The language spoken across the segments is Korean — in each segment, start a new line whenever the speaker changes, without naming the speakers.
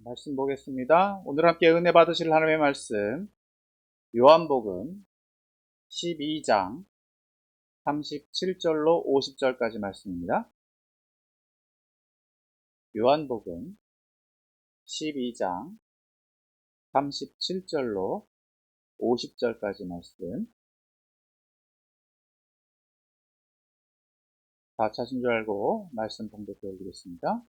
말씀 보겠습니다. 오늘 함께 은혜 받으실 하나님의 말씀, 요한복음 12장 37절로 50절까지 말씀입니다. 요한복음 12장 37절로 50절까지 말씀. 다 찾은 줄 알고 말씀 봉독해 올리겠습니다.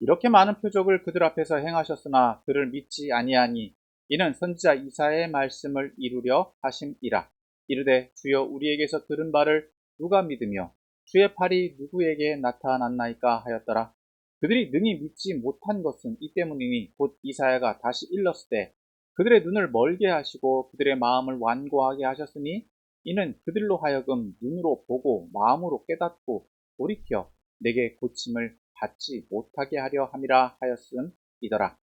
이렇게 많은 표적을 그들 앞에서 행하셨으나 그를 믿지 아니하니 이는 선지자 이사야의 말씀을 이루려 하심이라. 이르되 주여 우리에게서 들은 바를 누가 믿으며 주의 팔이 누구에게 나타났나이까 하였더라. 그들이 능히 믿지 못한 것은 이 때문이니 곧 이사야가 다시 일렀을 때 그들의 눈을 멀게 하시고 그들의 마음을 완고하게 하셨으니 이는 그들로 하여금 눈으로 보고 마음으로 깨닫고 돌이켜 내게 고침을 받지 못하게 하려 함이라 하였음이더라.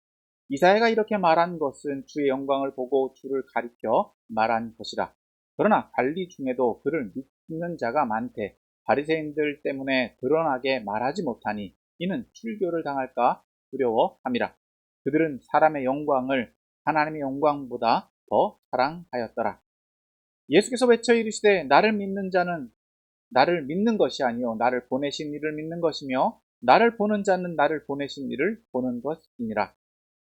이사야가 이렇게 말한 것은 주의 영광을 보고 주를 가리켜 말한 것이라. 그러나 관리 중에도 그를 믿는 자가 많되 바리새인들 때문에 드러나게 말하지 못하니 이는 출교를 당할까 두려워함이라. 그들은 사람의 영광을 하나님의 영광보다 더 사랑하였더라. 예수께서 외쳐 이르시되 나를 믿는 자는 나를 믿는 것이 아니요 나를 보내신 이를 믿는 것이며 나를 보는 자는 나를 보내신 이를 보는 것이니라.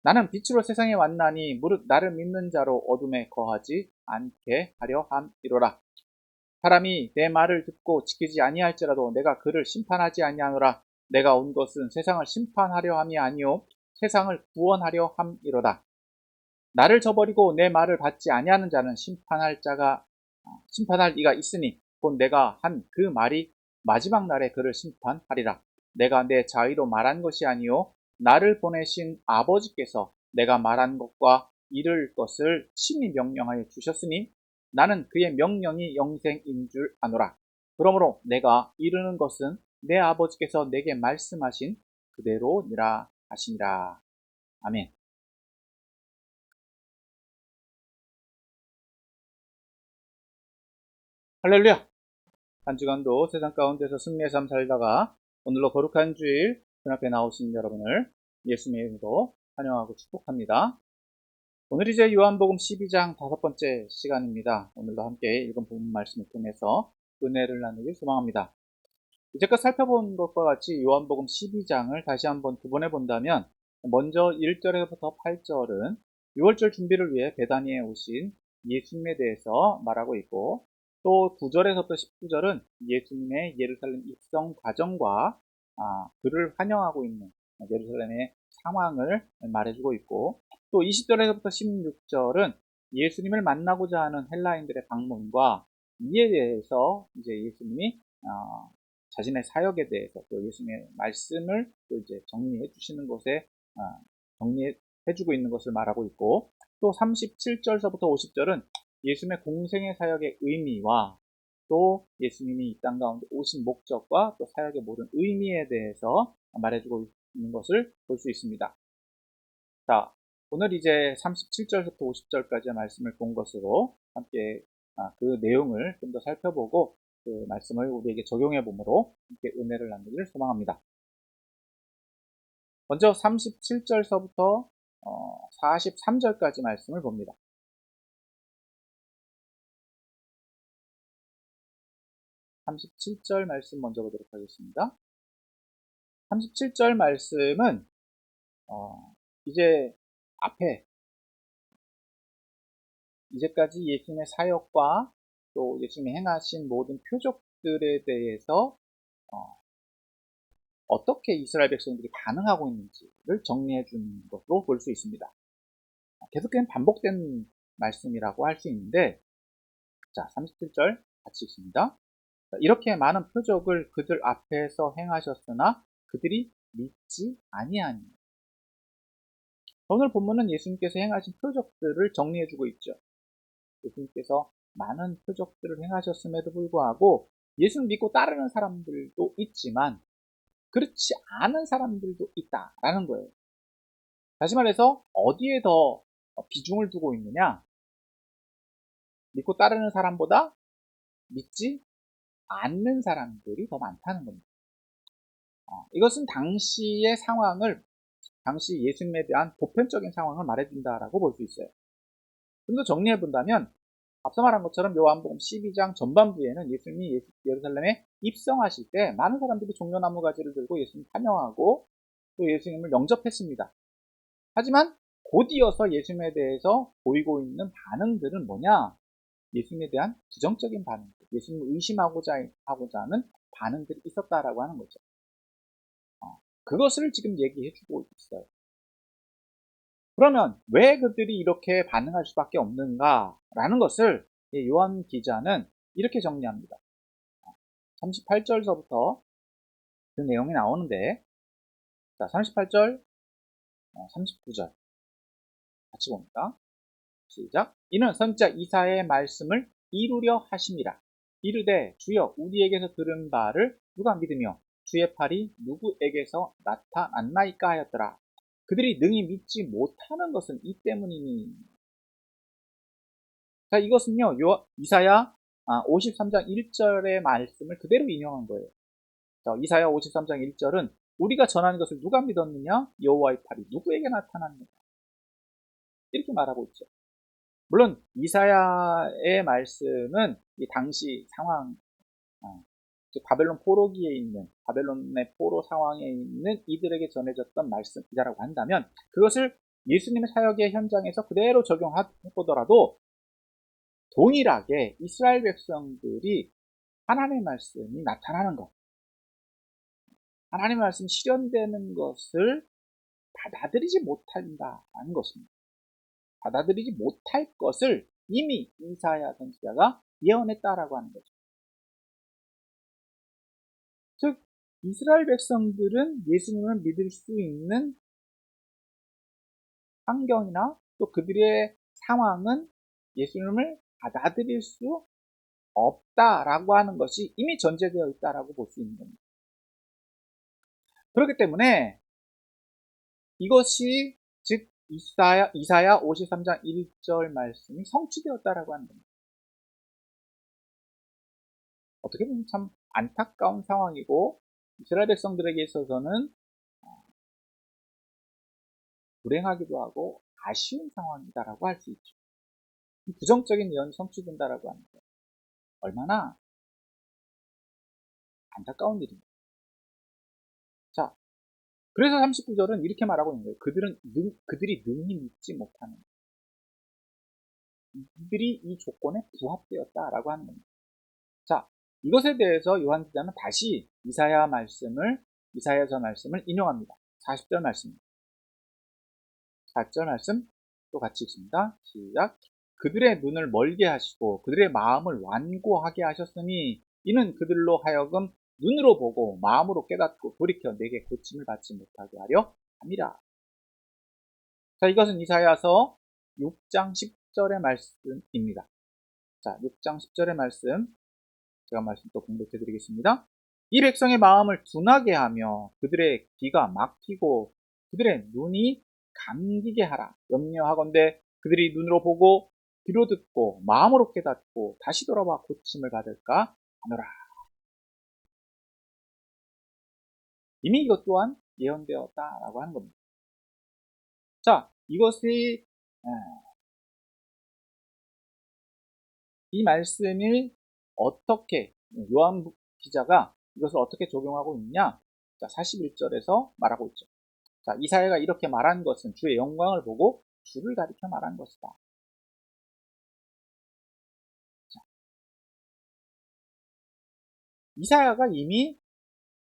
나는 빛으로 세상에 왔나니 무릇 나를 믿는 자로 어둠에 거하지 않게 하려 함이로라. 사람이 내 말을 듣고 지키지 아니할지라도 내가 그를 심판하지 아니하노라. 내가 온 것은 세상을 심판하려 함이 아니요 세상을 구원하려 함이로다. 나를 저버리고 내 말을 받지 아니하는 자는 심판할 이가 있으니 곧 내가 한 그 말이 마지막 날에 그를 심판하리라. 내가 내 자의로 말한 것이 아니요 나를 보내신 아버지께서 내가 말한 것과 이를 것을 친히 명령하여 주셨으니 나는 그의 명령이 영생인 줄 아노라. 그러므로 내가 이르는 것은 내 아버지께서 내게 말씀하신 그대로니라 하시니라. 아멘. 할렐루야. 한 주간도 세상 가운데서 승리의 삶 살다가 오늘로 거룩한 주일 그 앞에 나오신 여러분을 예수님의 이름으로 환영하고 축복합니다. 오늘 이제 요한복음 12장 5번째 시간입니다. 오늘도 함께 읽은 본문 말씀을 통해서 은혜를 나누길 소망합니다. 이제껏 살펴본 것과 같이 요한복음 12장을 다시 한번 구분해 본다면 먼저 1절에서부터 8절은 6월절 준비를 위해 베다니에 오신 예수님에 대해서 말하고 있고 또 9절에서부터 19절은 예수님의 예루살렘 입성 과정과 그를 환영하고 있는 예루살렘의 상황을 말해주고 있고 또 20절에서부터 16절은 예수님을 만나고자 하는 헬라인들의 방문과 이에 대해서 이제 예수님이 자신의 사역에 대해서 또 예수님의 말씀을 또 이제 정리해 주시는 것에 정리해 주고 있는 것을 말하고 있고 또 37절서부터 50절은 예수님의 공생의 사역의 의미와 또 예수님이 이 땅 가운데 오신 목적과 또 사역의 모든 의미에 대해서 말해주고 있는 것을 볼 수 있습니다. 자, 오늘 이제 37절부터 50절까지의 말씀을 본 것으로 함께 그 내용을 좀 더 살펴보고 그 말씀을 우리에게 적용해 보므로 함께 은혜를 나누기를 소망합니다. 먼저 37절서부터 43절까지 말씀을 봅니다. 37절 말씀 먼저 보도록 하겠습니다. 37절 말씀은 이제 앞에 이제까지 예수님의 사역과 또 예수님이 행하신 모든 표적들에 대해서 어떻게 이스라엘 백성들이 반응하고 있는지를 정리해 주는 것으로 볼 수 있습니다. 계속해서 반복된 말씀이라고 할 수 있는데 자, 37절 같이 읽습니다. 이렇게 많은 표적을 그들 앞에서 행하셨으나 그들이 믿지 아니하니. 오늘 본문은 예수님께서 행하신 표적들을 정리해주고 있죠. 예수님께서 많은 표적들을 행하셨음에도 불구하고 예수를 믿고 따르는 사람들도 있지만 그렇지 않은 사람들도 있다라는 거예요. 다시 말해서 어디에 더 비중을 두고 있느냐? 믿고 따르는 사람보다 믿지 않는 사람들이 더 많다는 겁니다. 이것은 당시의 상황을 당시 예수님에 대한 보편적인 상황을 말해준다라고 볼 수 있어요. 좀 더 정리해본다면 앞서 말한 것처럼 요한복음 12장 전반부에는 예수님이 예루살렘에 입성하실 때 많은 사람들이 종려나무 가지를 들고 예수님 환영하고 또 예수님을 영접했습니다. 하지만 곧 이어서 예수님에 대해서 보이고 있는 반응들은 뭐냐? 예수님에 대한 부정적인 반응들, 예수님을 의심하고자 하는 반응들이 있었다라고 하는 거죠. 그것을 지금 얘기해주고 있어요. 그러면 왜 그들이 이렇게 반응할 수밖에 없는가라는 것을 요한 기자는 이렇게 정리합니다. 38절서부터 그 내용이 나오는데, 자, 38절, 39절 같이 봅니다. 시작. 이는 선지자 이사야의 말씀을 이루려 하심이라. 이르되 주여 우리에게서 들은 바를 누가 믿으며 주의 팔이 누구에게서 나타났나이까 하였더라. 그들이 능히 믿지 못하는 것은 이 때문이니. 자, 이것은요, 이사야 53장 1절의 말씀을 그대로 인용한 거예요. 자, 이사야 53장 1절은 우리가 전하는 것을 누가 믿었느냐? 여호와의 팔이 누구에게 나타났느냐? 이렇게 말하고 있죠. 물론 이사야의 말씀은 이 당시 상황, 즉 바벨론 포로기에 있는, 바벨론의 포로 상황에 있는 이들에게 전해졌던 말씀이라고 한다면 그것을 예수님의 사역의 현장에서 그대로 적용해보더라도 동일하게 이스라엘 백성들이 하나님의 말씀이 나타나는 것, 하나님의 말씀이 실현되는 것을 받아들이지 못한다는 것입니다. 받아들이지 못할 것을 이미 이사야 선지자가 예언했다라고 하는 거죠. 즉 이스라엘 백성들은 예수님을 믿을 수 있는 환경이나 또 그들의 상황은 예수님을 받아들일 수 없다라고 하는 것이 이미 전제되어 있다라고 볼 수 있는 겁니다. 그렇기 때문에 이것이 즉 이사야 53장 1절 말씀이 성취되었다라고 하는 겁니다. 어떻게 보면 참 안타까운 상황이고 이스라엘 백성들에게 있어서는 불행하기도 하고 아쉬운 상황이다라고 할 수 있죠. 부정적인 예언이 성취된다라고 하는 것, 얼마나 안타까운 일입니다. 자, 그래서 39절은 이렇게 말하고 있는 거예요. 그들이 능히 믿지 못하는, 이들이 이 조건에 부합되었다라고 하는 겁니다. 자, 이것에 대해서 요한 기자는 다시 이사야서 말씀을 인용합니다. 40절 말씀입니다. 40절 말씀 또 같이 읽습니다. 시작. 그들의 눈을 멀게 하시고 그들의 마음을 완고하게 하셨으니 이는 그들로 하여금 눈으로 보고 마음으로 깨닫고 돌이켜 내게 고침을 받지 못하게 하려 함이라. 자, 이것은 이사야서 6장 10절의 말씀입니다. 자, 6장 10절의 말씀 제가 말씀 또 공독해 드리겠습니다. 이 백성의 마음을 둔하게 하며 그들의 귀가 막히고 그들의 눈이 감기게 하라. 염려하건대 그들이 눈으로 보고 귀로 듣고 마음으로 깨닫고 다시 돌아와 고침을 받을까 하노라. 이미 이것 또한 예언되었다라고 하는 겁니다. 자, 이것이 이 말씀을 어떻게 요한 기자가 이것을 어떻게 적용하고 있냐? 자, 41절에서 말하고 있죠. 자, 이사야가 이렇게 말한 것은 주의 영광을 보고 주를 가리켜 말한 것이다. 자, 이사야가 이미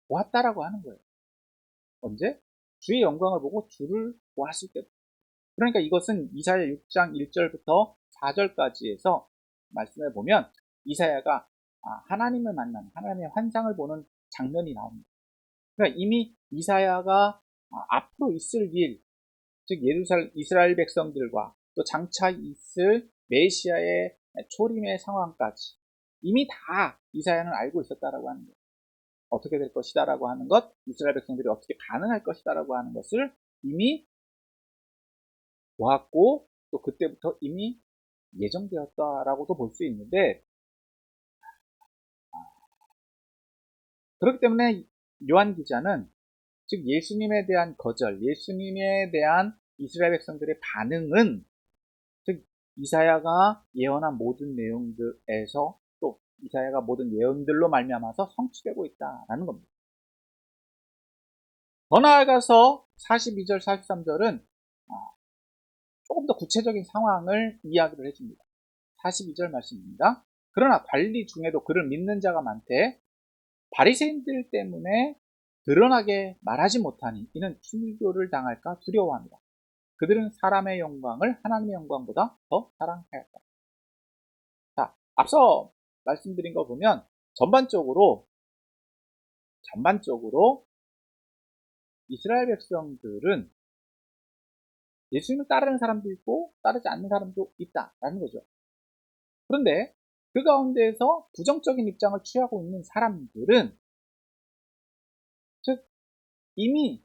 보았다라고 하는 거예요. 언제? 주의 영광을 보고 주를 보았을 때. 그러니까 이것은 이사야 6장 1절부터 4절까지에서 말씀해 보면 이사야가 하나님을 만나는, 하나님의 환상을 보는 장면이 나옵니다. 그러니까 이미 이사야가 앞으로 있을 일, 즉 이스라엘 백성들과 또 장차 있을 메시아의 초림의 상황까지 이미 다 이사야는 알고 있었다라고 하는 거예요. 어떻게 될 것이다라고 하는 것, 이스라엘 백성들이 어떻게 반응할 것이다라고 하는 것을 이미 보았고 또 그때부터 이미 예정되었다라고도 볼 수 있는데, 그렇기 때문에 요한 기자는 즉 예수님에 대한 거절, 예수님에 대한 이스라엘 백성들의 반응은 즉 이사야가 예언한 모든 내용들에서 또 이사야가 모든 예언들로 말미암아서 성취되고 있다라는 겁니다. 더 나아가서 42절, 43절은 조금 더 구체적인 상황을 이야기를 해줍니다. 42절 말씀입니다. 그러나 관리 중에도 그를 믿는 자가 많되 바리새인들 때문에 드러나게 말하지 못하니 이는 출교를 당할까 두려워합니다. 그들은 사람의 영광을 하나님의 영광보다 더 사랑하였다. 자, 앞서 말씀드린 거 보면 전반적으로 이스라엘 백성들은 예수님을 따르는 사람도 있고 따르지 않는 사람도 있다라는 거죠. 그런데 그 가운데에서 부정적인 입장을 취하고 있는 사람들은 즉 이미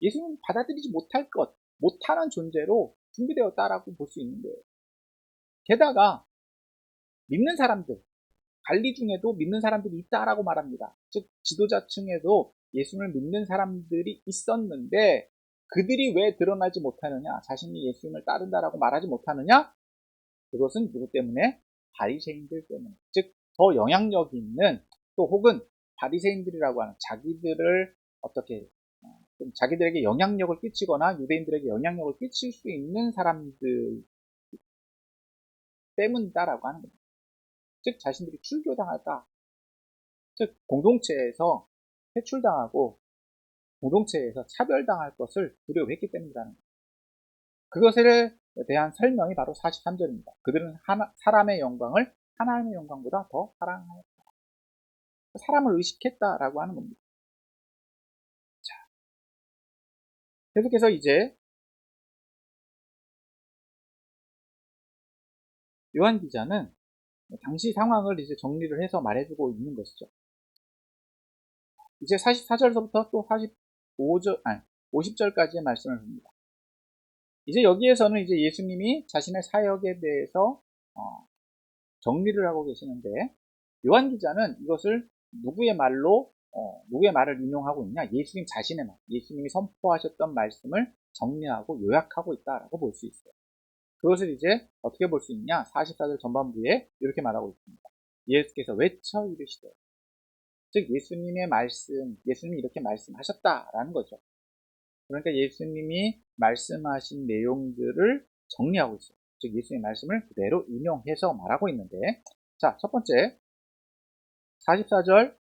예수님을 받아들이지 못하는 존재로 준비되었다라고 볼 수 있는 거예요. 게다가 믿는 사람들, 관리 중에도 믿는 사람들이 있다라고 말합니다. 즉 지도자층에도 예수님을 믿는 사람들이 있었는데 그들이 왜 드러나지 못하느냐, 자신이 예수님을 따른다라고 말하지 못하느냐? 그것은 누구 때문에? 바리새인들 때문에. 즉 더 영향력 있는 또 혹은 바리새인들이라고 하는 자기들을 어떻게 좀 자기들에게 영향력을 끼치거나 유대인들에게 영향력을 끼칠 수 있는 사람들 때문이다라고 하는 겁니다. 즉 자신들이 출교당할까? 즉 공동체에서 퇴출당하고 공동체에서 차별당할 것을 두려워했기 때문이라는 겁니다. 그것에 대한 설명이 바로 43절입니다. 그들은 사람의 영광을 하나님의 영광보다 더 사랑하였다. 사람을 의식했다라고 하는 겁니다. 자, 계속해서 이제 요한 기자는 당시 상황을 이제 정리를 해서 말해주고 있는 것이죠. 이제 44절서부터 또 50절까지의 말씀을 봅니다. 이제 여기에서는 이제 예수님이 자신의 사역에 대해서 정리를 하고 계시는데 요한 기자는 이것을 누구의 말을 인용하고 있냐? 예수님 자신의 말, 예수님이 선포하셨던 말씀을 정리하고 요약하고 있다라고 볼 수 있어요. 그것을 이제 어떻게 볼 수 있냐? 44절 전반부에 이렇게 말하고 있습니다. 예수께서 외쳐 이르시되, 즉 예수님의 말씀, 예수님이 이렇게 말씀하셨다라는 거죠. 그러니까 예수님이 말씀하신 내용들을 정리하고 있어요. 즉 예수님의 말씀을 그대로 인용해서 말하고 있는데, 자, 첫 번째 44절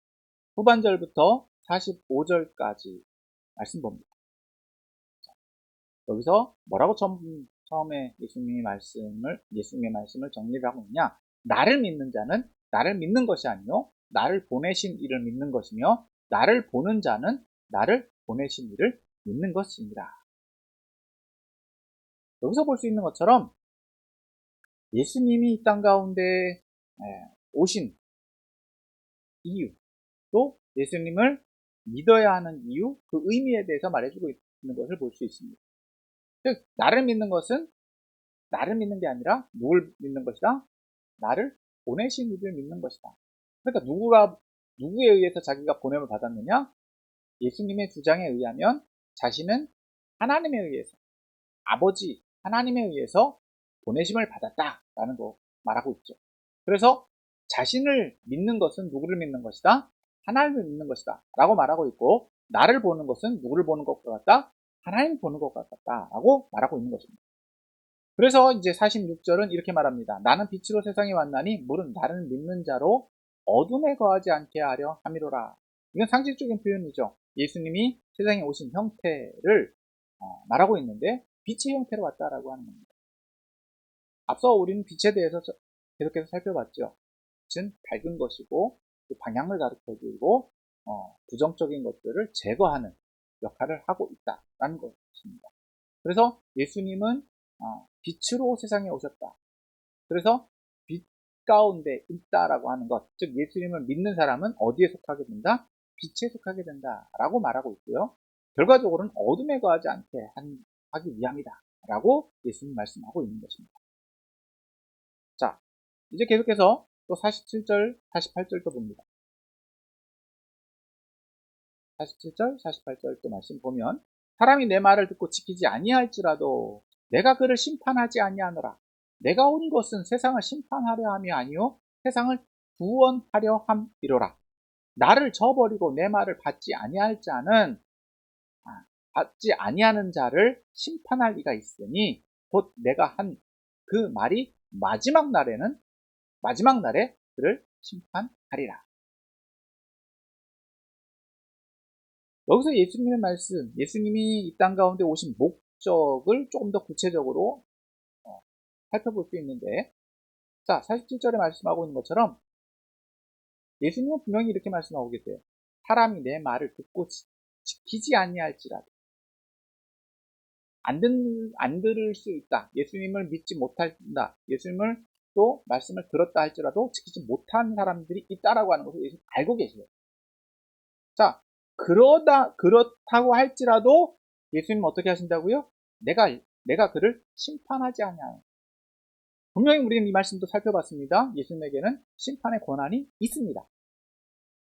후반절부터 45절까지 말씀 봅니다. 여기서 뭐라고 처음에 예수님의 말씀을 정리를 하고 있냐? 나를 믿는 자는 나를 믿는 것이 아니요 나를 보내신 이를 믿는 것이며 나를 보는 자는 나를 보내신 이를 믿는 것입니다. 여기서 볼 수 있는 것처럼 예수님이 이 땅 가운데 오신 이유, 또 예수님을 믿어야 하는 이유, 그 의미에 대해서 말해주고 있는 것을 볼 수 있습니다. 즉 나를 믿는 것은 나를 믿는 게 아니라 누굴 믿는 것이다? 나를 보내신 이를 믿는 것이다. 그러니까 누구에 의해서 자기가 보냄을 받았느냐? 예수님의 주장에 의하면 자신은 하나님에 의해서, 아버지 하나님에 의해서 보내심을 받았다라는 거 말하고 있죠. 그래서 자신을 믿는 것은 누구를 믿는 것이다? 하나님을 믿는 것이다 라고 말하고 있고, 나를 보는 것은 누구를 보는 것과 같다? 하나님 보는 것과 같다 라고 말하고 있는 것입니다. 그래서 이제 46절은 이렇게 말합니다. 나는 빛으로 세상에 왔나니 물은 나를 믿는 자로 어둠에 거하지 않게 하려 함이로라. 이건 상식적인 표현이죠. 예수님이 세상에 오신 형태를 말하고 있는데 빛의 형태로 왔다라고 하는 겁니다. 앞서 우리는 빛에 대해서 계속해서 살펴봤죠. 빛은 밝은 것이고 방향을 가르쳐주고 부정적인 것들을 제거하는 역할을 하고 있다라는 것입니다. 그래서 예수님은 빛으로 세상에 오셨다. 그래서 빛 가운데 있다라고 하는 것, 즉 예수님을 믿는 사람은 어디에 속하게 된다? 빛에 속하게 된다라고 말하고 있고요. 결과적으로는 어둠에 거하지 않게 하기 위함이다라고 예수님 말씀하고 있는 것입니다. 자, 이제 계속해서 또 47절, 48절도 봅니다. 47절, 48절 또 말씀 보면 사람이 내 말을 듣고 지키지 아니할지라도 내가 그를 심판하지 아니하노라. 내가 온 것은 세상을 심판하려 함이 아니요 세상을 구원하려 함이로라. 나를 저버리고 내 말을 받지 아니할 자는 받지 아니하는 자를 심판할 리가 있으니 곧 내가 한 그 말이 마지막 날에 그를 심판하리라. 여기서 예수님의 말씀, 예수님이 이 땅 가운데 오신 목적을 조금 더 구체적으로 살펴볼 수 있는데, 자, 47절에 말씀하고 있는 것처럼 예수님은 분명히 이렇게 말씀하고 계세요. 사람이 내 말을 듣고 지키지 아니할지라도 안 들을 수 있다. 예수님을 믿지 못한다. 예수님을 또 말씀을 들었다 할지라도 지키지 못한 사람들이 있다라고 하는 것을 예수님 알고 계세요. 자, 그렇다고 할지라도 예수님은 어떻게 하신다고요? 내가 그를 심판하지 아니하요. 분명히 우리는 이 말씀도 살펴봤습니다. 예수님에게는 심판의 권한이 있습니다.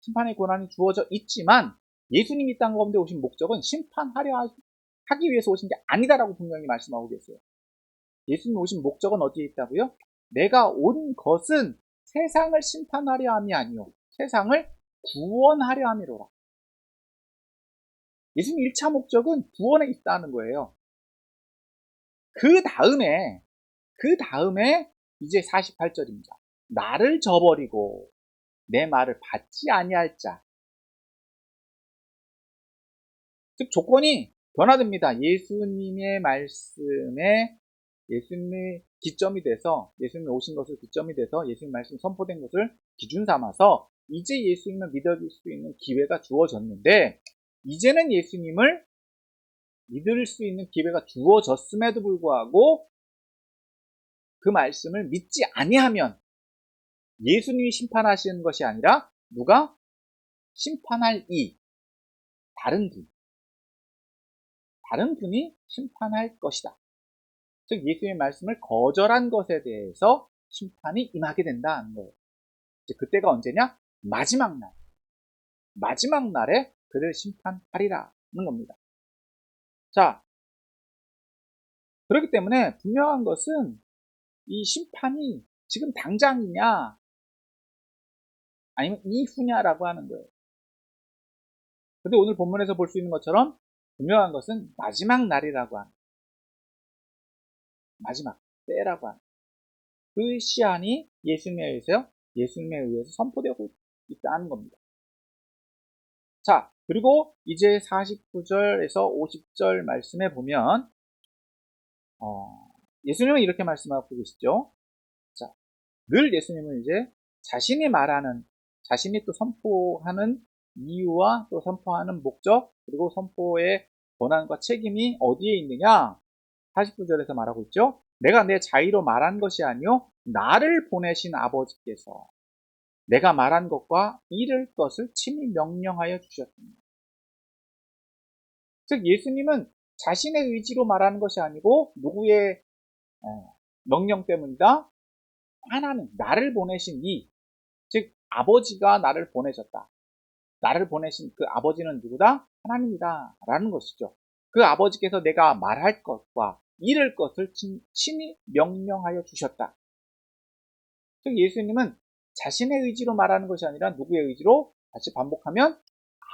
심판의 권한이 주어져 있지만 예수님이 이 땅 가운데 오신 목적은 심판하려 하기 위해서 오신 게 아니다라고 분명히 말씀하고 계세요. 예수님 오신 목적은 어디에 있다고요? 내가 온 것은 세상을 심판하려 함이 아니요 세상을 구원하려 함이로라. 예수님 1차 목적은 구원에 있다는 거예요. 그 다음에 이제 48절입니다. 나를 저버리고 내 말을 받지 아니할 자. 즉 조건이 변화됩니다. 예수님의 말씀에 예수님의 기점이 돼서 예수님이 오신 것을 기점이 돼서 예수님 말씀이 선포된 것을 기준 삼아서 이제 예수님을 믿어줄 수 있는 기회가 주어졌는데 이제는 예수님을 믿을 수 있는 기회가 주어졌음에도 불구하고 그 말씀을 믿지 아니하면 예수님이 심판하시는 것이 아니라 누가 심판할 다른 분이 심판할 것이다. 즉 예수님의 말씀을 거절한 것에 대해서 심판이 임하게 된다는 거예요. 이제 그때가 언제냐? 마지막 날에 그를 심판하리라는 겁니다. 자, 그렇기 때문에 분명한 것은 이 심판이 지금 당장이냐 아니면 이후냐라고 하는 거예요. 근데 오늘 본문에서 볼 수 있는 것처럼 분명한 것은 마지막 날이라고 하는 마지막 때라고 하는 그 시한이 예수님에 의해서 선포되고 있다는 겁니다. 자, 그리고 이제 49절에서 50절 말씀에 보면 예수님은 이렇게 말씀하고 계시죠. 자, 늘 예수님은 이제 자신이 또 선포하는 이유와 또 선포하는 목적, 그리고 선포의 권한과 책임이 어디에 있느냐? 49절에서 말하고 있죠. 내가 내 자의로 말한 것이 아니요 나를 보내신 아버지께서 내가 말한 것과 이를 것을 친히 명령하여 주셨습니다. 즉 예수님은 자신의 의지로 말하는 것이 아니고 누구의 명령 때문이다? 하나님, 나를 보내신 즉 아버지가 나를 보내셨다. 나를 보내신 그 아버지는 누구다? 하나님이다 라는 것이죠. 그 아버지께서 내가 말할 것과 이를 것을 친히 명령하여 주셨다. 즉 예수님은 자신의 의지로 말하는 것이 아니라 누구의 의지로? 다시 반복하면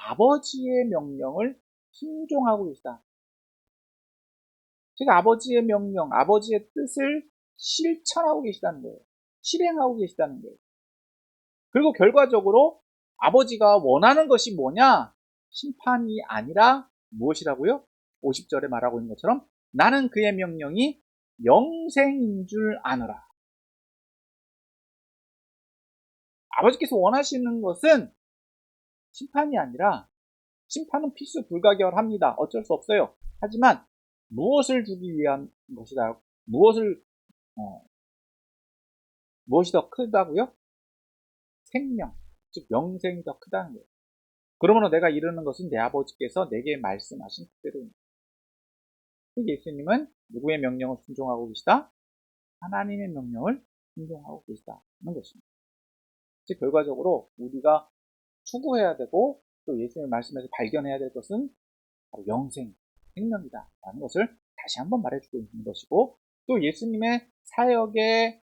아버지의 명령을 순종하고 있다. 즉 아버지의 명령, 아버지의 뜻을 실천하고 계시다는 거예요. 실행하고 계시다는 거예요. 그리고 결과적으로 아버지가 원하는 것이 뭐냐? 심판이 아니라 무엇이라고요? 50절에 말하고 있는 것처럼 나는 그의 명령이 영생인 줄 아노라. 아버지께서 원하시는 것은 심판이 아니라 심판은 필수 불가결합니다. 어쩔 수 없어요. 하지만 무엇을 주기 위한 것이다. 무엇이 더 크다고요? 생명, 즉 영생이 더 크다는 거예요. 그러므로 내가 이르는 것은 내 아버지께서 내게 말씀하신 그대로입니다. 예수님은 누구의 명령을 순종하고 계시다? 하나님의 명령을 순종하고 계시다는 것입니다. 즉 결과적으로 우리가 추구해야 되고 또 예수님의 말씀에서 발견해야 될 것은 바로 영생, 생명이다 라는 것을 다시 한번 말해주고 있는 것이고, 또 예수님의 사역의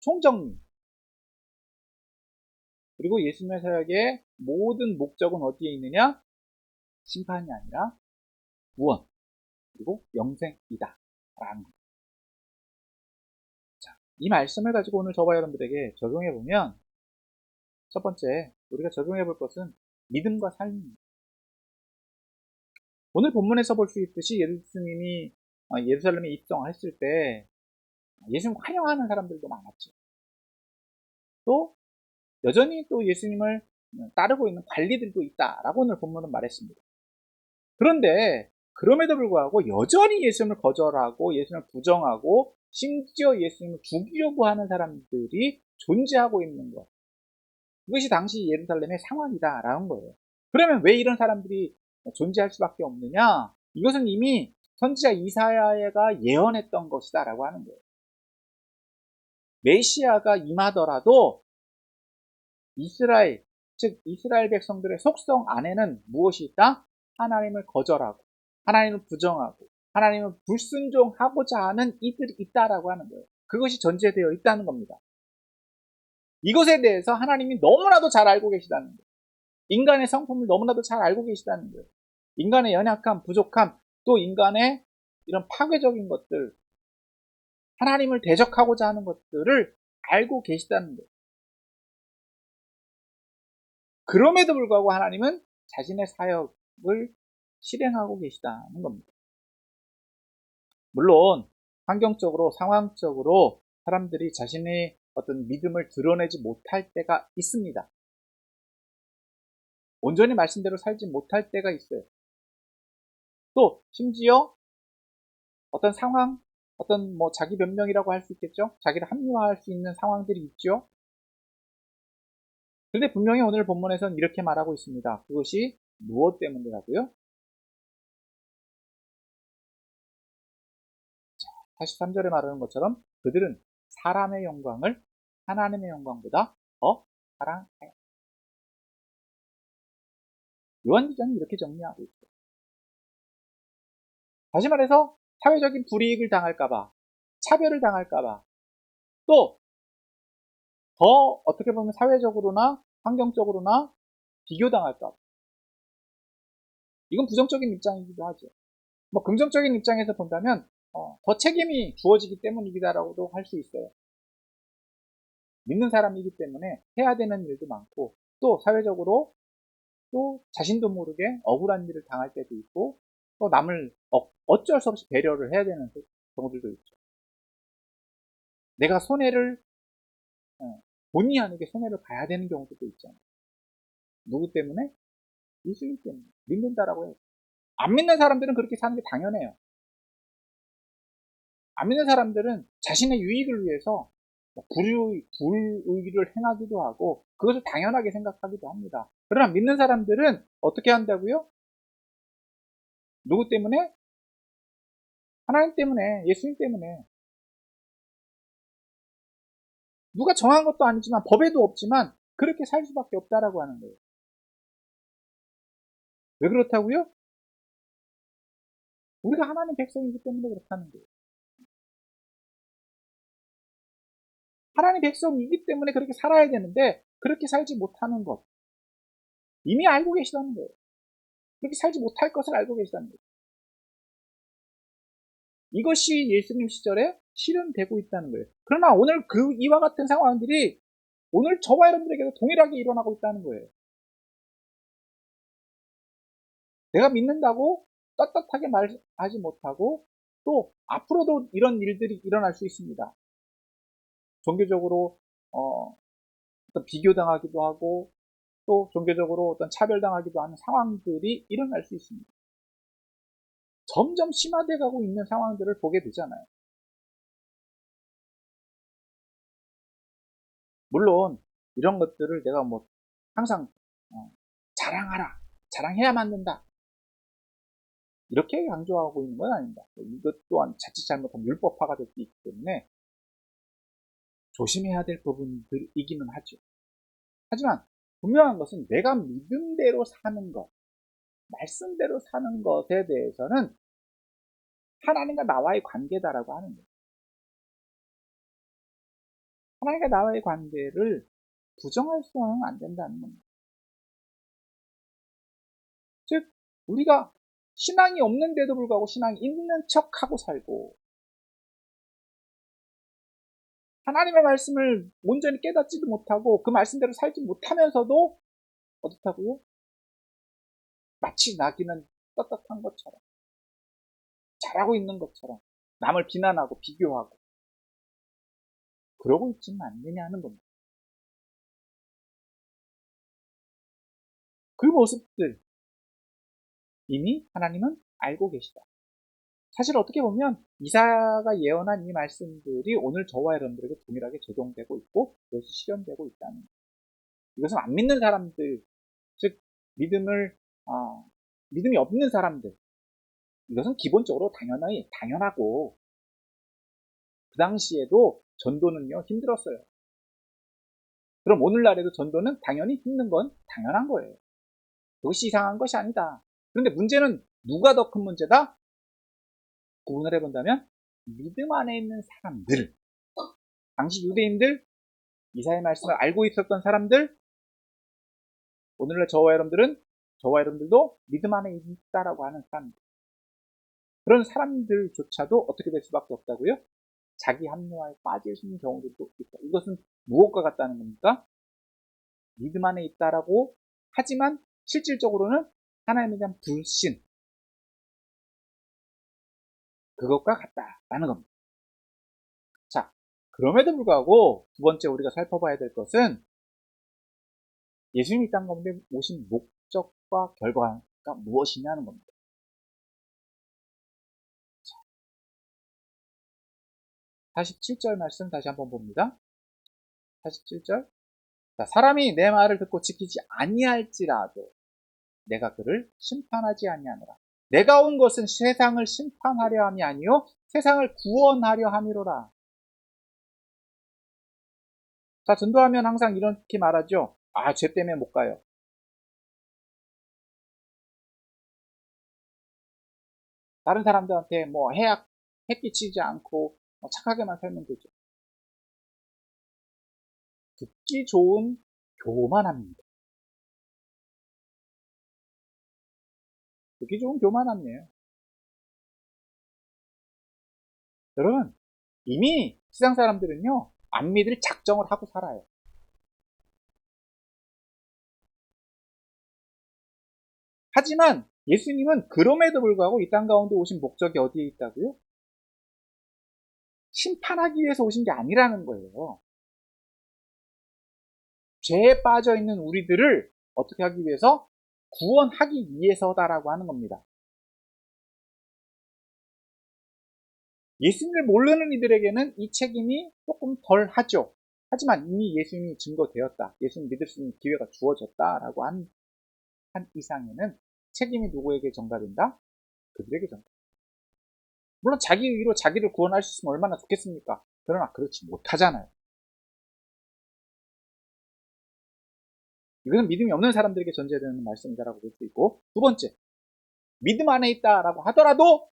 총정리, 그리고 예수님의 사역의 모든 목적은 어디에 있느냐? 심판이 아니라 구원, 그리고 영생이다 라는 것. 자, 이 말씀을 가지고 오늘 저와 여러분들에게 적용해보면, 첫 번째 우리가 적용해볼 것은 믿음과 삶입니다. 오늘 본문에서 볼 수 있듯이 예수님이 예루살렘에 입성했을 때 예수님 환영하는 사람들도 많았죠. 또 여전히 또 예수님을 따르고 있는 관리들도 있다라고 오늘 본문은 말했습니다. 그런데 그럼에도 불구하고 여전히 예수님을 거절하고 예수님을 부정하고 심지어 예수님을 죽이려고 하는 사람들이 존재하고 있는 것, 그것이 당시 예루살렘의 상황이다라는 거예요. 그러면 왜 이런 사람들이 존재할 수밖에 없느냐? 이것은 이미 선지자 이사야가 예언했던 것이다라고 하는 거예요. 메시아가 임하더라도 이스라엘, 즉 이스라엘 백성들의 속성 안에는 무엇이 있다? 하나님을 거절하고 하나님을 부정하고 하나님을 불순종하고자 하는 이들이 있다라고 하는 거예요. 그것이 전제되어 있다는 겁니다. 이것에 대해서 하나님이 너무나도 잘 알고 계시다는 거예요. 인간의 성품을 너무나도 잘 알고 계시다는 거예요. 인간의 연약함, 부족함, 또 인간의 이런 파괴적인 것들, 하나님을 대적하고자 하는 것들을 알고 계시다는 거예요. 그럼에도 불구하고 하나님은 자신의 사역을 실행하고 계시다는 겁니다. 물론 환경적으로, 상황적으로 사람들이 자신의 어떤 믿음을 드러내지 못할 때가 있습니다. 온전히 말씀대로 살지 못할 때가 있어요. 또 심지어 어떤 상황, 어떤 자기 변명이라고 할 수 있겠죠. 자기를 합리화할 수 있는 상황들이 있죠. 그런데 분명히 오늘 본문에서는 이렇게 말하고 있습니다. 그것이 무엇 때문이라고요? 43절에 말하는 것처럼 그들은 사람의 영광을 하나님의 영광보다 더 사랑하여. 요한기자는 이렇게 정리하고 있어요. 다시 말해서 사회적인 불이익을 당할까봐, 차별을 당할까봐, 또 더 어떻게 보면 사회적으로나 환경적으로나 비교당할까봐. 이건 부정적인 입장이기도 하죠. 긍정적인 입장에서 본다면 더 책임이 주어지기 때문이다라고도 할 수 있어요. 믿는 사람이기 때문에 해야 되는 일도 많고, 또 사회적으로 또 자신도 모르게 억울한 일을 당할 때도 있고, 또 남을 어쩔 수 없이 배려를 해야 되는 경우들도 있죠. 내가 손해를 본의 아니게 손해를 봐야 되는 경우도 있잖아요. 누구 때문에? 예수님 때문에. 믿는다라고 해요. 안 믿는 사람들은 그렇게 사는 게 당연해요. 안 믿는 사람들은 자신의 유익을 위해서 불의를 행하기도 하고 그것을 당연하게 생각하기도 합니다. 그러나 믿는 사람들은 어떻게 한다고요? 누구 때문에? 하나님 때문에, 예수님 때문에. 누가 정한 것도 아니지만, 법에도 없지만 그렇게 살 수밖에 없다라고 하는 거예요. 왜 그렇다고요? 우리가 하나님 백성이기 때문에 그렇다는 거예요. 하나님 백성이기 때문에 그렇게 살아야 되는데 그렇게 살지 못하는 것, 이미 알고 계시다는 거예요. 그렇게 살지 못할 것을 알고 계시다는 거예요. 이것이 예수님 시절에 실현되고 있다는 거예요. 그러나 오늘 이와 같은 상황들이 오늘 저와 여러분들에게도 동일하게 일어나고 있다는 거예요. 내가 믿는다고 떳떳하게 말하지 못하고 또 앞으로도 이런 일들이 일어날 수 있습니다. 종교적으로 어떤 비교당하기도 하고 또 종교적으로 어떤 차별당하기도 하는 상황들이 일어날 수 있습니다. 점점 심화돼 가고 있는 상황들을 보게 되잖아요. 물론 이런 것들을 내가 항상 자랑하라, 자랑해야만 된다, 이렇게 강조하고 있는 건 아닙니다. 이것 또한 자칫 잘못하면 율법화가 될 수 있기 때문에 조심해야 될 부분들이기는 하죠. 하지만 분명한 것은 내가 믿음대로 사는 것, 말씀대로 사는 것에 대해서는 하나님과 나와의 관계다라고 하는 거예요. 하나님과 나와의 관계를 부정할 수는 안 된다는 겁니다. 즉, 우리가 신앙이 없는데도 불구하고 신앙이 있는 척하고 살고, 하나님의 말씀을 온전히 깨닫지도 못하고 그 말씀대로 살지 못하면서도 어떻다고요? 마치 나기는 떳떳한 것처럼, 잘하고 있는 것처럼 남을 비난하고 비교하고 그러고 있지는 않느냐는 겁니다. 그 모습들 이미 하나님은 알고 계시다. 사실 어떻게 보면 이사야가 예언한 이 말씀들이 오늘 저와 여러분들에게 동일하게 적용되고 있고 그것이 실현되고 있다는 거예요. 이것은 안 믿는 사람들, 즉 믿음이 없는 사람들, 이것은 기본적으로 당연하고 그 당시에도 전도는요 힘들었어요. 그럼 오늘날에도 전도는 당연히 힘든 건 당연한 거예요. 그것이 이상한 것이 아니다. 그런데 문제는 누가 더 큰 문제다? 구분을 해본다면 믿음 안에 있는 사람들, 당시 유대인들, 이사야의 말씀을 알고 있었던 사람들, 오늘날 저와 여러분들도 믿음 안에 있다라고 하는 사람들, 그런 사람들조차도 어떻게 될 수밖에 없다고요? 자기 합리화에 빠질 수 있는 경우들도 있다. 이것은 무엇과 같다는 겁니까? 믿음 안에 있다라고 하지만 실질적으로는 하나님에 대한 불신, 그것과 같다라는 겁니다. 자, 그럼에도 불구하고 두 번째 우리가 살펴봐야 될 것은 예수님이 이 땅 가운데 오신 목적과 결과가 무엇이냐는 겁니다. 47절 말씀 다시 한번 봅니다. 47절. 자, 사람이 내 말을 듣고 지키지 아니할지라도 내가 그를 심판하지 아니하노라. 내가 온 것은 세상을 심판하려 함이 아니요 세상을 구원하려 함이로라. 자, 전도하면 항상 이렇게 말하죠. 죄 때문에 못 가요. 다른 사람들한테 해 끼치지 않고 착하게만 살면 되죠. 듣기 좋은 교만합니다. 듣기 좋은 교만함이에요. 여러분, 이미 세상 사람들은요, 안 믿을 작정을 하고 살아요. 하지만 예수님은 그럼에도 불구하고 이 땅 가운데 오신 목적이 어디에 있다고요? 심판하기 위해서 오신 게 아니라는 거예요. 죄에 빠져 있는 우리들을 어떻게 하기 위해서? 구원하기 위해서다라고 하는 겁니다. 예수님을 모르는 이들에게는 이 책임이 조금 덜 하죠. 하지만 이미 예수님이 증거되었다. 예수님 믿을 수 있는 기회가 주어졌다라고 한 이상에는 책임이 누구에게 전가된다? 그들에게 전가. 물론 자기 의로 자기를 구원할 수 있으면 얼마나 좋겠습니까? 그러나 그렇지 못하잖아요. 이것은 믿음이 없는 사람들에게 전제되는 말씀이다라고 볼 수 있고, 두 번째, 믿음 안에 있다라고 하더라도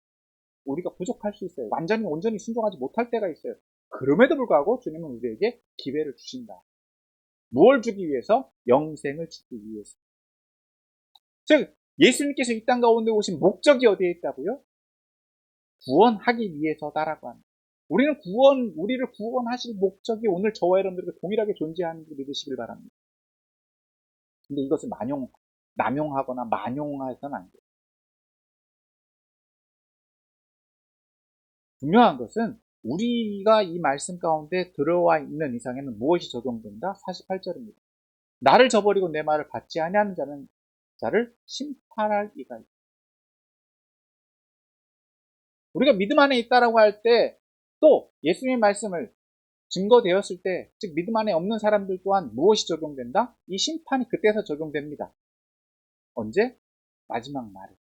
우리가 부족할 수 있어요. 완전히 온전히 순종하지 못할 때가 있어요. 그럼에도 불구하고 주님은 우리에게 기회를 주신다. 무엇을 주기 위해서? 영생을 주기 위해서. 즉 예수님께서 이 땅 가운데 오신 목적이 어디에 있다고요? 구원하기 위해서다라고 합니다. 우리를 구원하실 목적이 오늘 저와 여러분들과 동일하게 존재하는 줄 믿으시길 바랍니다. 근데 이것을 남용하거나 만용해서는 안 돼요. 분명한 것은 우리가 이 말씀 가운데 들어와 있는 이상에는 무엇이 적용된다? 48절입니다. 나를 저버리고 내 말을 받지 아니하는 자를 심판할 이가 있다. 우리가 믿음 안에 있다라고 할 때 또 예수님의 말씀을 증거되었을 때, 즉 믿음 안에 없는 사람들 또한 무엇이 적용된다? 이 심판이 그때서 적용됩니다. 언제? 마지막 날에.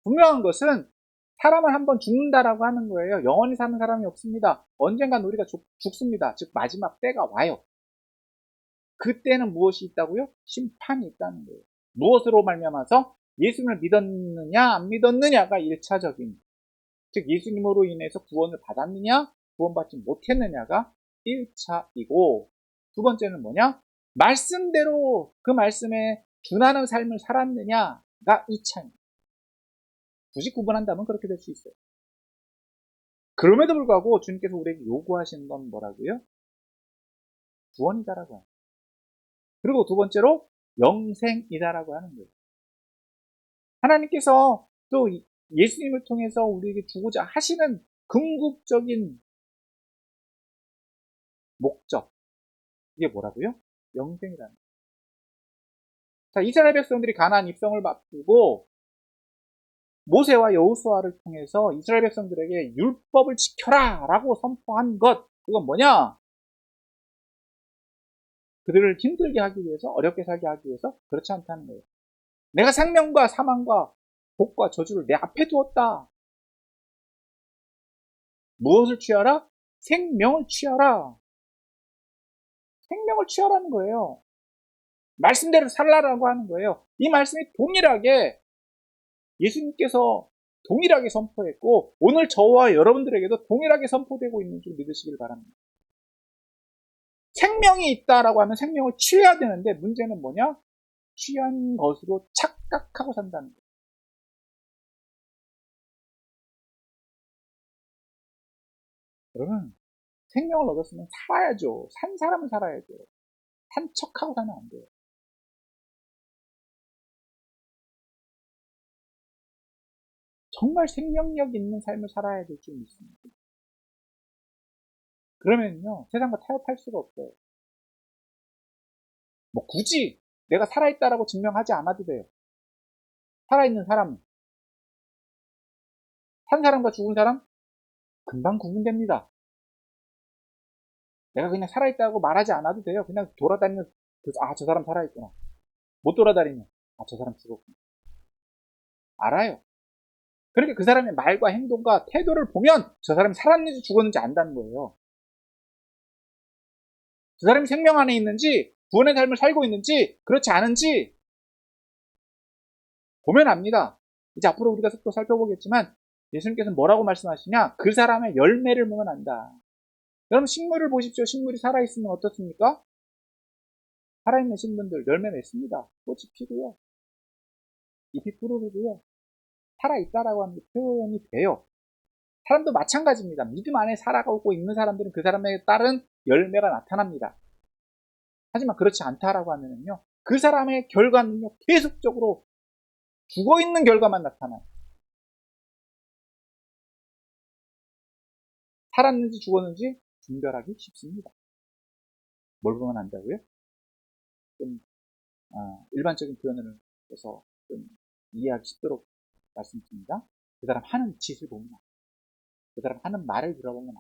분명한 것은 사람을 한번 죽는다라고 하는 거예요. 영원히 사는 사람이 없습니다. 언젠간 우리가 죽습니다. 즉 마지막 때가 와요. 그때는 무엇이 있다고요? 심판이 있다는 거예요. 무엇으로 말미암아서 예수님을 믿었느냐 안 믿었느냐가 1차적인, 즉 예수님으로 인해서 구원을 받았느냐 구원받지 못했느냐가 1차이고, 두 번째는 뭐냐? 말씀대로 그 말씀에 준하는 삶을 살았느냐가 2차입니다. 굳이 구분한다면 그렇게 될 수 있어요. 그럼에도 불구하고 주님께서 우리에게 요구하시는 건 뭐라고요? 구원이다라고 합니다. 그리고 두 번째로 영생이다라고 하는 거예요. 하나님께서 또 예수님을 통해서 우리에게 주고자 하시는 궁극적인 목적, 이게 뭐라고요? 영생이라는 거예요. 자, 이스라엘 백성들이 가나안 입성을 앞두고 모세와 여호수아를 통해서 이스라엘 백성들에게 율법을 지켜라 라고 선포한 것, 그건 뭐냐? 그들을 힘들게 하기 위해서, 어렵게 살게 하기 위해서? 그렇지 않다는 거예요. 내가 생명과 사망과 복과 저주를 내 앞에 두었다. 무엇을 취하라? 생명을 취하라. 생명을 취하라는 거예요. 말씀대로 살라라고 하는 거예요. 이 말씀이 동일하게 예수님께서 동일하게 선포했고, 오늘 저와 여러분들에게도 동일하게 선포되고 있는 줄 믿으시길 바랍니다. 생명이 있다라고 하면 생명을 취해야 되는데, 문제는 뭐냐? 취한 것으로 착각하고 산다는 거예요. 여러분, 생명을 얻었으면 살아야죠. 산 사람은 살아야죠. 산 척하고 사면 안 돼요. 정말 생명력 있는 삶을 살아야 될 줄 믿습니다. 그러면요, 세상과 타협할 수가 없어요. 뭐 굳이 내가 살아있다라고 증명하지 않아도 돼요. 살아있는 사람, 산 사람과 죽은 사람 금방 구분됩니다. 내가 그냥 살아있다고 말하지 않아도 돼요. 그냥 돌아다니면 아, 저 사람 살아있구나. 못 돌아다니면 아, 저 사람 죽었구나. 알아요. 그러니까 그 사람의 말과 행동과 태도를 보면 저 사람이 살았는지 죽었는지 안다는 거예요. 저 사람이 생명 안에 있는지 구원의 삶을 살고 있는지 그렇지 않은지 보면 압니다. 이제 앞으로 우리가 또 살펴보겠지만 예수님께서는 뭐라고 말씀하시냐? 그 사람의 열매를 보면 안다. 여러분 식물을 보십시오. 식물이 살아있으면 어떻습니까? 살아있는 식물들 열매 맺습니다. 꽃이 피고요. 잎이 푸르르고요. 살아있다라고 하는 게 표현이 돼요. 사람도 마찬가지입니다. 믿음 안에 살아가고 있는 사람들은 그 사람에 따른 열매가 나타납니다. 하지만 그렇지 않다라고 하면요, 그 사람의 결과는요, 계속적으로 죽어있는 결과만 나타나요. 살았는지 죽었는지 분별하기 쉽습니다. 뭘 보면 안다고요? 좀 일반적인 표현을 해서 좀 이해하기 쉽도록 말씀드립니다. 그 사람 하는 짓을 보면, 그 사람 하는 말을 들어보면,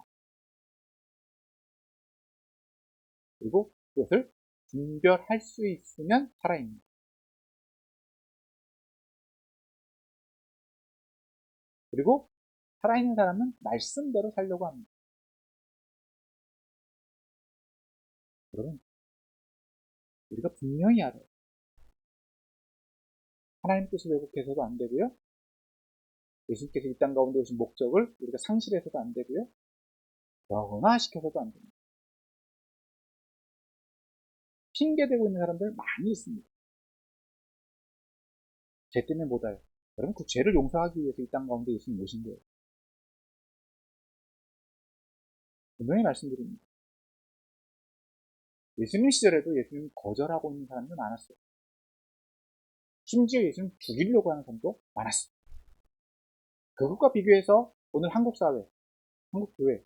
그리고 그것을 분별할 수 있으면 살아있는 거예요. 그리고 살아있는 사람은 말씀대로 살려고 합니다. 여러분, 우리가 분명히 알아요. 하나님 뜻을 왜곡해서도 안 되고요. 예수님께서 이 땅 가운데 오신 목적을 우리가 상실해서도 안 되고요. 변화시켜서도 안 됩니다. 핑계대고 있는 사람들 많이 있습니다. 죄 때문에 못 와요. 여러분, 그 죄를 용서하기 위해서 이 땅 가운데 예수님 오신 거예요. 분명히 말씀드립니다. 예수님 시절에도 예수님 거절하고 있는 사람도 많았어요. 심지어 예수님 죽이려고 하는 사람도 많았어요. 그것과 비교해서 오늘 한국 사회, 한국 교회,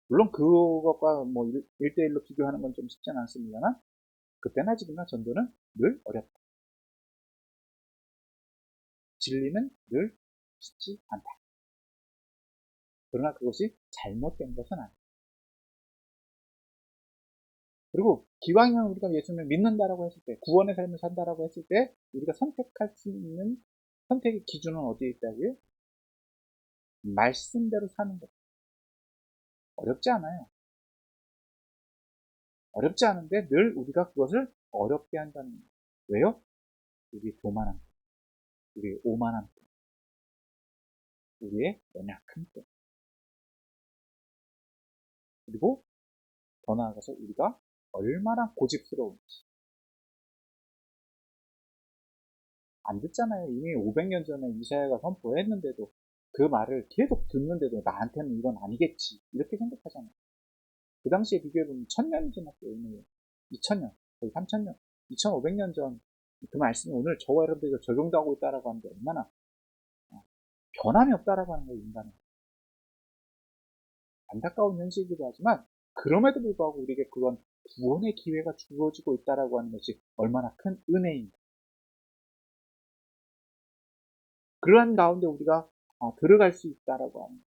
물론 그것과 뭐 1대1로 비교하는 건 좀 쉽지 않습니다만, 그때나 지금이나 전도는 늘 어렵다. 진리는 늘 쉽지 않다. 그러나 그것이 잘못된 것은 아니다. 그리고 기왕이면 우리가 예수님을 믿는다라고 했을 때, 구원의 삶을 산다라고 했을 때, 우리가 선택할 수 있는 선택의 기준은 어디에 있다고요? 말씀대로 사는 것. 어렵지 않아요. 어렵지 않은데 늘 우리가 그것을 어렵게 한다는 거예요. 왜요? 우리의 교만함, 우리의 오만함, 우리의 연약함 때문에. 그리고 더 나아가서 우리가 얼마나 고집스러운지. 안 듣잖아요. 이미 500년 전에 이사야가 선포했는데도 그 말을 계속 듣는데도 나한테는 이건 아니겠지. 이렇게 생각하잖아요. 그 당시에 비교해보면 1000년이 지났어요. 오늘 2000년, 거의 3000년, 2500년 전 그 말씀이 오늘 저와 여러분들에게 적용도 하고 있다라고 하는데 얼마나 변함이 없다라고 하는 거예요. 인간은. 안타까운 현실이기도 하지만 그럼에도 불구하고 우리에게 그건 구원의 기회가 주어지고 있다라고 하는 것이 얼마나 큰 은혜인가. 그러한 가운데 우리가 들어갈 수 있다라고 하는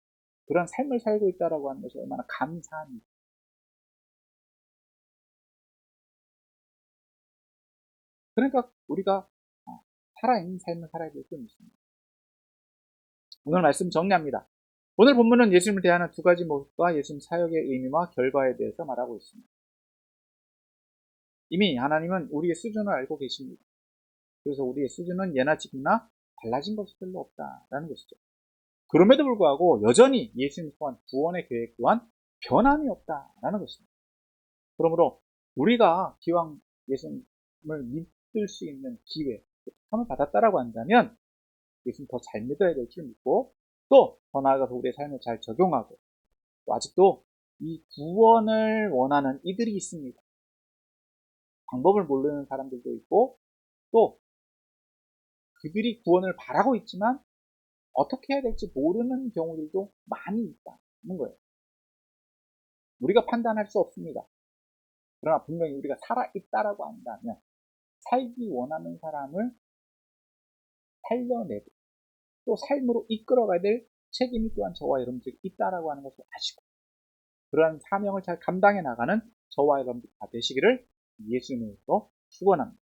그런 삶을 살고 있다라고 하는 것이 얼마나 감사합니다. 그러니까 우리가 살아있는 삶을 살아야 될 점 있습니다. 오늘 말씀 정리합니다. 오늘 본문은 예수님을 대하는 두 가지 모습과 예수님 사역의 의미와 결과에 대해서 말하고 있습니다. 이미 하나님은 우리의 수준을 알고 계십니다. 그래서 우리의 수준은 예나 지금이나 달라진 것이 별로 없다라는 것이죠. 그럼에도 불구하고 여전히 예수님 또한 구원의 계획 또한 변함이 없다라는 것입니다. 그러므로 우리가 기왕 예수님을 믿을 수 있는 기회, 함을 받았다라고 한다면 예수님 더 잘 믿어야 될 줄 믿고 또 더 나아가서 우리의 삶에 잘 적용하고 또 아직도 이 구원을 원하는 이들이 있습니다. 방법을 모르는 사람들도 있고 또 그들이 구원을 바라고 있지만 어떻게 해야 될지 모르는 경우들도 많이 있다는 거예요. 우리가 판단할 수 없습니다. 그러나 분명히 우리가 살아있다라고 한다면 살기 원하는 사람을 살려내고 또 삶으로 이끌어가야 될 책임이 또한 저와 여러분들이 있다라고 하는 것을 아시고 그러한 사명을 잘 감당해 나가는 저와 여러분들 다 되시기를 예수님으로 축원합니다.